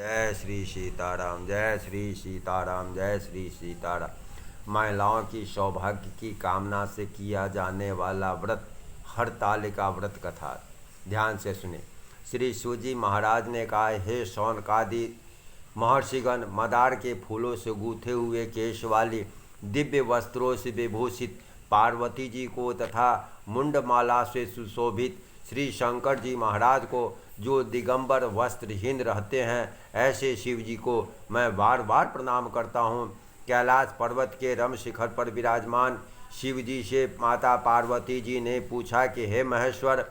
जय श्री सीताराम, जय श्री सीताराम, जय श्री सीताराम। महिलाओं की सौभाग्य की कामना से किया जाने वाला व्रत हरतालिका व्रत कथा ध्यान से सुने। श्री सूजी महाराज ने कहा, हे शौनकादि महर्षिगण, मदार के फूलों से गूथे हुए केश वाली दिव्य वस्त्रों से विभूषित पार्वती जी को तथा मुंडमाला से सुशोभित श्री शंकर जी महाराज को, जो दिगंबर वस्त्रहीन रहते हैं, ऐसे शिव जी को मैं बार बार प्रणाम करता हूँ। कैलाश पर्वत के रम शिखर पर विराजमान शिव जी से माता पार्वती जी ने पूछा कि हे महेश्वर,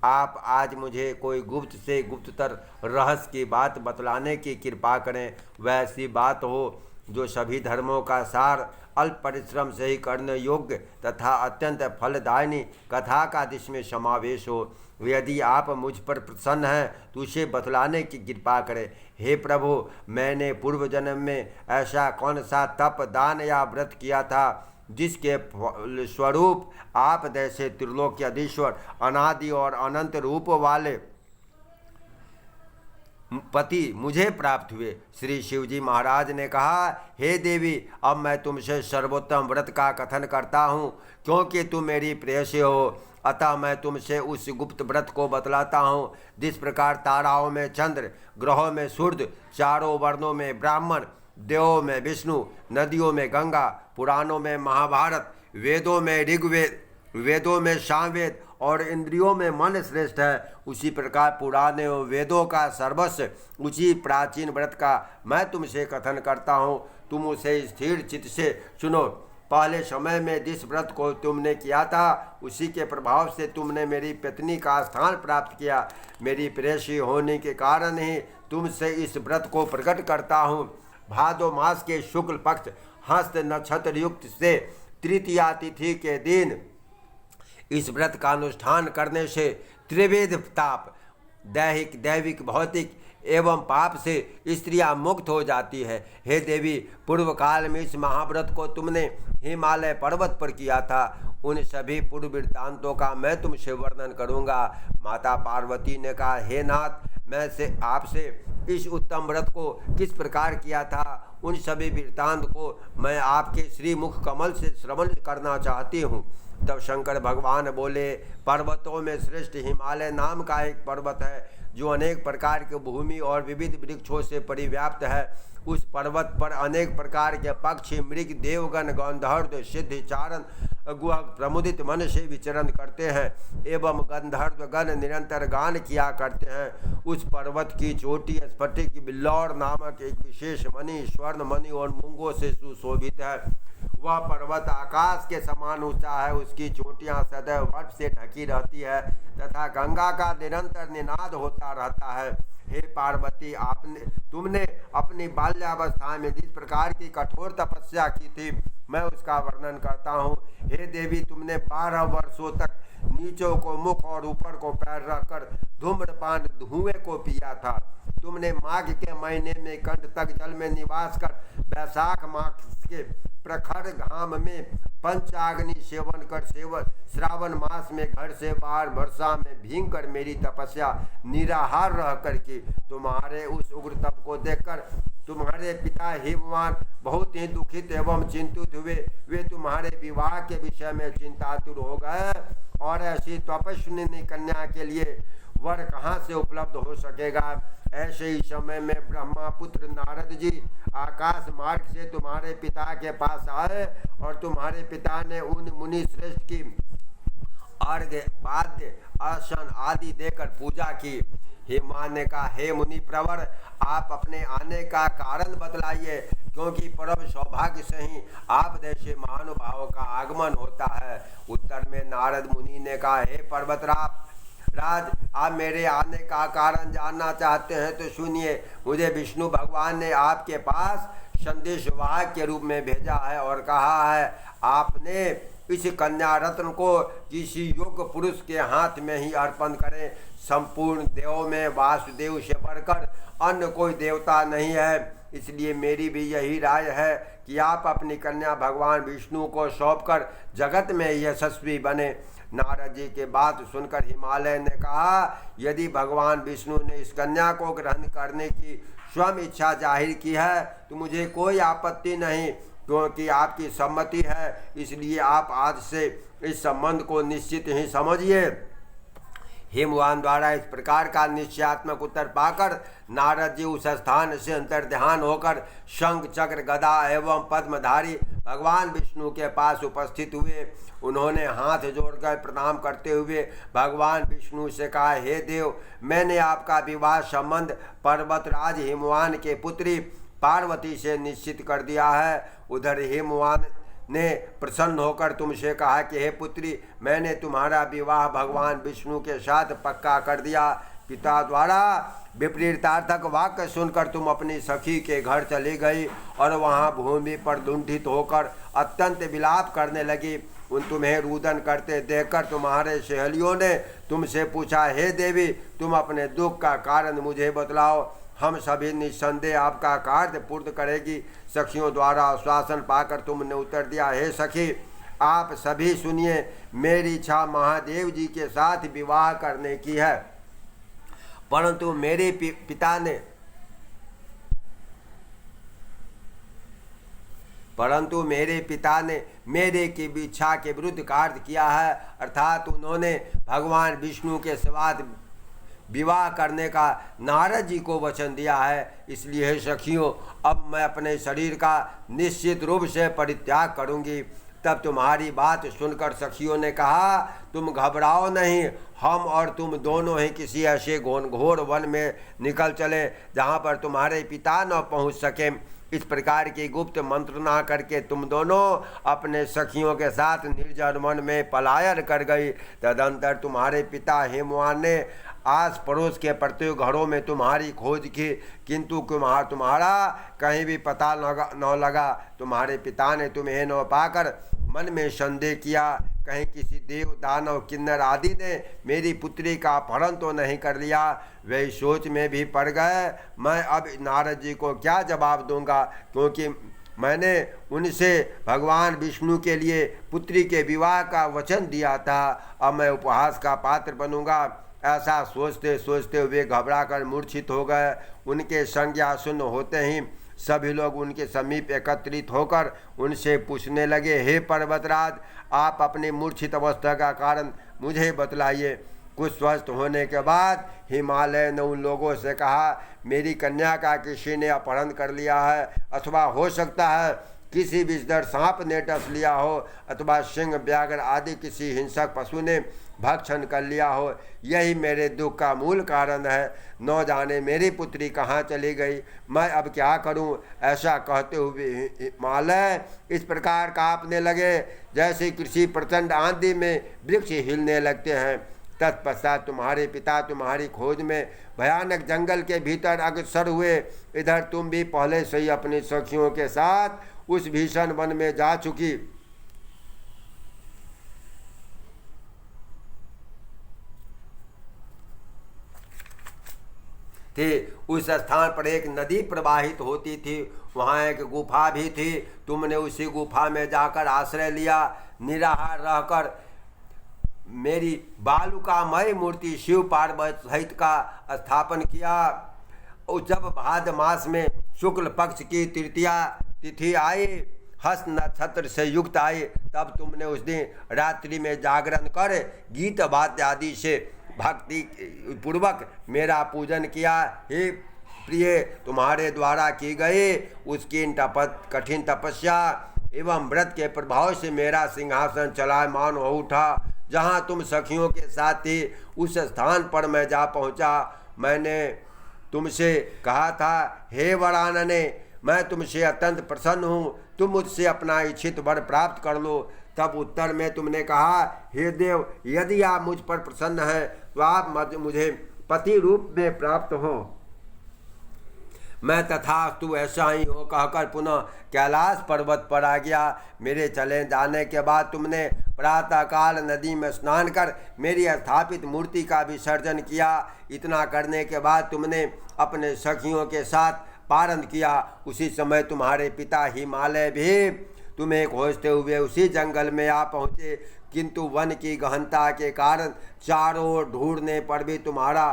आप आज मुझे कोई गुप्त से गुप्ततर रहस्य की बात बतलाने की कृपा करें। वैसी बात हो जो सभी धर्मों का सार, अल्प परिश्रम से ही करने योग्य तथा अत्यंत फलदायिनी कथा का जिसमें समावेश हो। यदि आप मुझ पर प्रसन्न हैं तो उसे बतलाने की कृपा करें। हे प्रभु, मैंने पूर्व जन्म में ऐसा कौन सा तप, दान या व्रत किया था जिसके स्वरूप आप जैसे त्रिलोक्याधीश्वर, अनादि और अनंत रूप वाले पति मुझे प्राप्त हुए। श्री शिवजी महाराज ने कहा, हे देवी, अब मैं तुमसे सर्वोत्तम व्रत का कथन करता हूँ, क्योंकि तुम मेरी प्रेयसी हो। अतः मैं तुमसे उस गुप्त व्रत को बतलाता हूँ। जिस प्रकार ताराओं में चंद्र, ग्रहों में सूर्य, चारों वर्णों में ब्राह्मण, देवों में विष्णु, नदियों में गंगा, पुराणों में महाभारत, वेदों में ऋग्वेद, वेदों में सामवेद और इंद्रियों में मन श्रेष्ठ है, उसी प्रकार पुराने वेदों का सर्वस्व उसी प्राचीन व्रत का मैं तुमसे कथन करता हूँ। तुम उसे स्थिर चित्त से सुनो। पहले समय में जिस व्रत को तुमने किया था, उसी के प्रभाव से तुमने मेरी पत्नी का स्थान प्राप्त किया। मेरी प्रेयसी होने के कारण ही तुमसे इस व्रत को प्रकट करता हूँ। भादो मास के शुक्ल पक्ष हस्त नक्षत्र युक्त से तृतीया तिथि के दिन इस व्रत का अनुष्ठान करने से त्रिविध ताप, दैहिक, दैविक, भौतिक एवं पाप से स्त्रियां मुक्त हो जाती है। हे देवी, पूर्व काल में इस महाव्रत को तुमने हिमालय पर्वत पर किया था। उन सभी पूर्व वृत्तांतों का मैं तुमसे वर्णन करूंगा। माता पार्वती ने कहा, हे नाथ, मैं से आपसे इस उत्तम व्रत को किस प्रकार किया था, उन सभी वृत्तांत को मैं आपके श्री मुख कमल से श्रवण करना चाहती हूँ। तब शंकर भगवान बोले, पर्वतों में श्रेष्ठ हिमालय नाम का एक पर्वत है, जो अनेक प्रकार के भूमि और विविध वृक्षों से परिव्याप्त है। उस पर्वत पर अनेक प्रकार के पक्षी, मृग, देवगण, गंधर्व, सिद्ध, चारण, गुह प्रमुदित मन से विचरण करते हैं एवं गंधर्व गण निरंतर गान किया करते हैं। उस पर्वत की चोटी स्फटिक, बिल्लौर नामक एक विशेष मणि, स्वर्ण मणि और मूंगों से सुशोभित है। वह पर्वत आकाश के समान ऊंचा है। उसकी चोटियां सदैव बर्फ से ढकी रहती है तथा गंगा का निरंतर निनाद होता रहता है। हे पार्वती, तुमने अपनी बाल्यावस्था में जिस प्रकार की कठोर तपस्या की थी, मैं उसका वर्णन करता हूँ। हे देवी, तुमने 12 वर्षों तक नीचों को मुख और ऊपर को पैर रखकर धूम्रपान धुएं को पिया था। तुमने माघ के महीने में कंठ तक जल में निवास कर वैशाख मास के प्रखर घाम में पंचाग्नि सेवन कर श्रावण मास में घर से बाहर वर्षा में भींग कर मेरी तपस्या निराहार रह कर की। तुम्हारे उस उग्र तप को देखकर तुम्हारे पिता हिमवान बहुत ही दुखित एवं चिंतित हुए। वे तुम्हारे विवाह के विषय में चिंतातुर हो गए और ऐसी तपस्विनी कन्या के लिए वर कहाँ से उपलब्ध हो सकेगा। ऐसे ही समय में ब्रह्मापुत्र नारद जी आकाश मार्ग से तुम्हारे पिता के पास आए और तुम्हारे पिता ने उन मुनि श्रेष्ठ की अर्घ्य, पाद्य, आसन आदि देकर पूजा की। हिमा ने कहा, हे मुनि प्रवर, आप अपने आने का कारण बतलाइए, क्योंकि परम सौभाग्य से ही आप जैसे महानुभावों का आगमन होता है। उत्तर में नारद मुनि ने कहा, हे पर्वतराज, आप मेरे आने का कारण जानना चाहते हैं तो सुनिए। मुझे विष्णु भगवान ने आपके पास संदेशवाहक के रूप में भेजा है और कहा है, आपने इस कन्या रत्न को किसी योग्य पुरुष के हाथ में ही अर्पण करें। संपूर्ण देवों में वासुदेव से बढ़कर अन्य कोई देवता नहीं है। इसलिए मेरी भी यही राय है कि आप अपनी कन्या भगवान विष्णु को सौंपकर जगत में यशस्वी बने। नारद जी के बात सुनकर हिमालय ने कहा, यदि भगवान विष्णु ने इस कन्या को ग्रहण करने की स्वयं इच्छा जाहिर की है तो मुझे कोई आपत्ति नहीं, क्योंकि आपकी सम्मति है, इसलिए आप आज से इस संबंध को निश्चित ही समझिए। हिमवान द्वारा इस प्रकार का निश्चयात्मक उत्तर पाकर नारद जी उस स्थान से अंतर्ध्यान होकर शंख चक्र गदा एवं पद्मधारी भगवान विष्णु के पास उपस्थित हुए। उन्होंने हाथ जोड़कर प्रणाम करते हुए भगवान विष्णु से कहा, हे देव, मैंने आपका विवाह संबंध पर्वतराज हिमवान के पुत्री पार्वती से निश्चित कर दिया है। उधर हिमवान ने प्रसन्न होकर तुमसे कहा कि हे पुत्री, मैंने तुम्हारा विवाह भगवान विष्णु के साथ पक्का कर दिया। पिता द्वारा विपरीतार्थक वाक्य सुनकर तुम अपनी सखी के घर चली गई और वहाँ भूमि पर लुंठित होकर अत्यंत विलाप करने लगी। तुम्हें रुदन करते देखकर तुम्हारे सहेलियों ने तुमसे पूछा, हे देवी, तुम अपने दुख का कारण मुझे बतलाओ, हम सभी निस्संदेह आपका कार्य पूर्ण करेगी। सखियों द्वारा आश्वासन पाकर तुमने उत्तर दिया, हे सखी, आप सभी सुनिए, मेरी इच्छा महादेव जी के साथ विवाह करने की है, परंतु मेरे पिता ने मेरे की इच्छा के विरुद्ध कार्य किया है, अर्थात उन्होंने भगवान विष्णु के साथ विवाह करने का नारद जी को वचन दिया है। इसलिए हे सखियों, अब मैं अपने शरीर का निश्चित रूप से परित्याग करूंगी। तब तुम्हारी बात सुनकर सखियों ने कहा, तुम घबराओ नहीं, हम और तुम दोनों ही किसी ऐसे घोर वन में निकल चले जहाँ पर तुम्हारे पिता न पहुँच सके। इस प्रकार की गुप्त मंत्रणा करके तुम दोनों अपने सखियों के साथ निर्जन वन में पलायन कर गई। तदंतर तुम्हारे पिता हिमवान ने आस पड़ोस के प्रत्येक घरों में तुम्हारी खोज की, किंतु तुम्हारा कहीं भी पता न लगा। तुम्हारे पिता ने तुम्हें न पाकर मन में संदेह किया, कहीं किसी देव दानव किन्नर आदि ने मेरी पुत्री का अपहरण तो नहीं कर लिया। वे सोच में भी पड़ गए, मैं अब नारद जी को क्या जवाब दूंगा, क्योंकि मैंने उनसे भगवान विष्णु के लिए पुत्री के विवाह का वचन दिया था। अब मैं उपहास का पात्र बनूंगा। ऐसा सोचते सोचते वे घबराकर मूर्छित हो गए। उनके संज्ञा शून्य होते ही सभी लोग उनके समीप एकत्रित होकर उनसे पूछने लगे, हे पर्वतराज, आप अपनी मूर्छित अवस्था का कारण मुझे बतलाइए। कुछ स्वस्थ होने के बाद हिमालय ने उन लोगों से कहा, मेरी कन्या का किसी ने अपहरण कर लिया है, अथवा हो सकता है किसी विषधर सांप ने डस लिया हो, अथवा सिंह व्याघ्र आदि किसी हिंसक पशु ने भक्षण कर लिया हो। यही मेरे दुख का मूल कारण है। न जाने मेरी पुत्री कहाँ चली गई, मैं अब क्या करूं? ऐसा कहते हुए हिमालय इस प्रकार कांपने लगे जैसे किसी प्रचंड आंधी में वृक्ष हिलने लगते हैं। तत्पश्चात तुम्हारे पिता तुम्हारी खोज में भयानक जंगल के भीतर अग्रसर हुए। इधर तुम भी पहले से ही अपनी सखियों के साथ उस भीषण वन में जा चुकी थे। उस स्थान पर एक नदी प्रवाहित होती थी, वहाँ एक गुफा भी थी। तुमने उसी गुफा में जाकर आश्रय लिया। निराहार रहकर मेरी बालुकामय मूर्ति शिव पार्वती सहित का स्थापन किया। और जब भाद्र मास में शुक्ल पक्ष की तृतीया तिथि आई, हस्त नक्षत्र से युक्त आई, तब तुमने उस दिन रात्रि में जागरण कर गीत वाद्य आदि से भक्ति पूर्वक मेरा पूजन किया। हे प्रिय, तुम्हारे द्वारा की गई उसकी कठिन तपस्या एवं व्रत के प्रभाव से मेरा सिंहासन चलायमान हो उठा। जहाँ तुम सखियों के साथ थी उस स्थान पर मैं जा पहुँचा। मैंने तुमसे कहा था, हे वरानने, मैं तुमसे अत्यंत प्रसन्न हूँ, तुम मुझसे अपना इच्छित वर प्राप्त कर लो। तब उत्तर में तुमने कहा, हे देव, यदि आप मुझ पर प्रसन्न हैं तो आप मुझे पति रूप में प्राप्त हो। मैं तथास्तु ऐसा ही हो कहकर पुनः कैलाश पर्वत पर आ गया। मेरे चले जाने के बाद तुमने प्रातःकाल नदी में स्नान कर मेरी स्थापित मूर्ति का विसर्जन किया। इतना करने के बाद तुमने अपने सखियों के साथ पारण किया। उसी समय तुम्हारे पिता हिमालय भी तुम्हें खोजते हुए उसी जंगल में आ पहुँचे, किंतु वन की गहनता के कारण चारों ओर ढूंढने पर भी तुम्हारा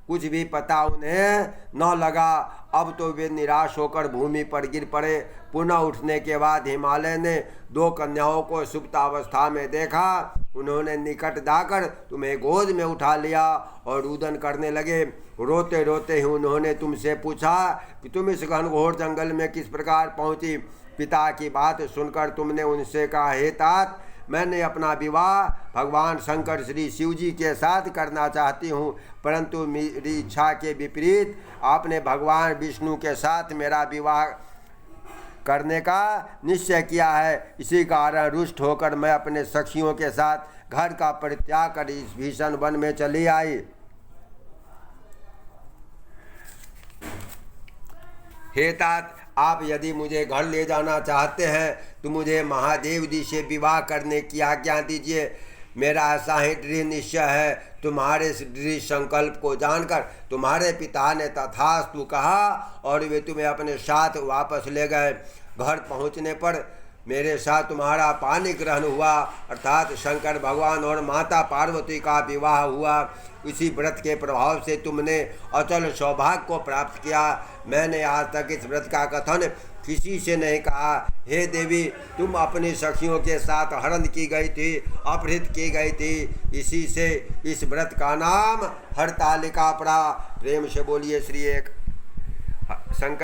कुछ भी पता उन्हें न लगा। अब तो वे निराश होकर भूमि पर गिर पड़े। पुनः उठने के बाद हिमालय ने 2 कन्याओं को सुप्तावस्था में देखा। उन्होंने निकट जाकर तुम्हें गोद में उठा लिया और रुदन करने लगे। रोते रोते ही उन्होंने तुमसे पूछा कि तुम इस घनघोर जंगल में किस प्रकार पहुंची। पिता की बात सुनकर तुमने उनसे कहा, हे तात, मैंने अपना विवाह भगवान शंकर श्री शिव जी के साथ करना चाहती हूँ, परंतु मेरी इच्छा के विपरीत आपने भगवान विष्णु के साथ मेरा विवाह करने का निश्चय किया है। इसी कारण रुष्ट होकर मैं अपने सखियों के साथ घर का परित्याग कर इस भीषण वन में चली आई। हे तात, आप यदि मुझे घर ले जाना चाहते हैं तो मुझे महादेव जी से विवाह करने की आज्ञा दीजिए। मेरा ऐसा ही दृढ़ निश्चय है। तुम्हारे दृढ़ संकल्प को जानकर तुम्हारे पिता ने तथास्तु कहा और वे तुम्हें अपने साथ वापस ले गए। घर पहुंचने पर मेरे साथ तुम्हारा पानी ग्रहण हुआ, अर्थात शंकर भगवान और माता पार्वती का विवाह हुआ। इसी व्रत के प्रभाव से तुमने अचल सौभाग्य को प्राप्त किया। मैंने आज तक इस व्रत का कथन किसी से नहीं कहा। हे देवी, तुम अपनी सखियों के साथ हरण की गई थी, अपहृत की गई थी। इसी से इस व्रत का नाम हरतालिका पड़ा। प्रेम से बोलिए श्री एक शंकर।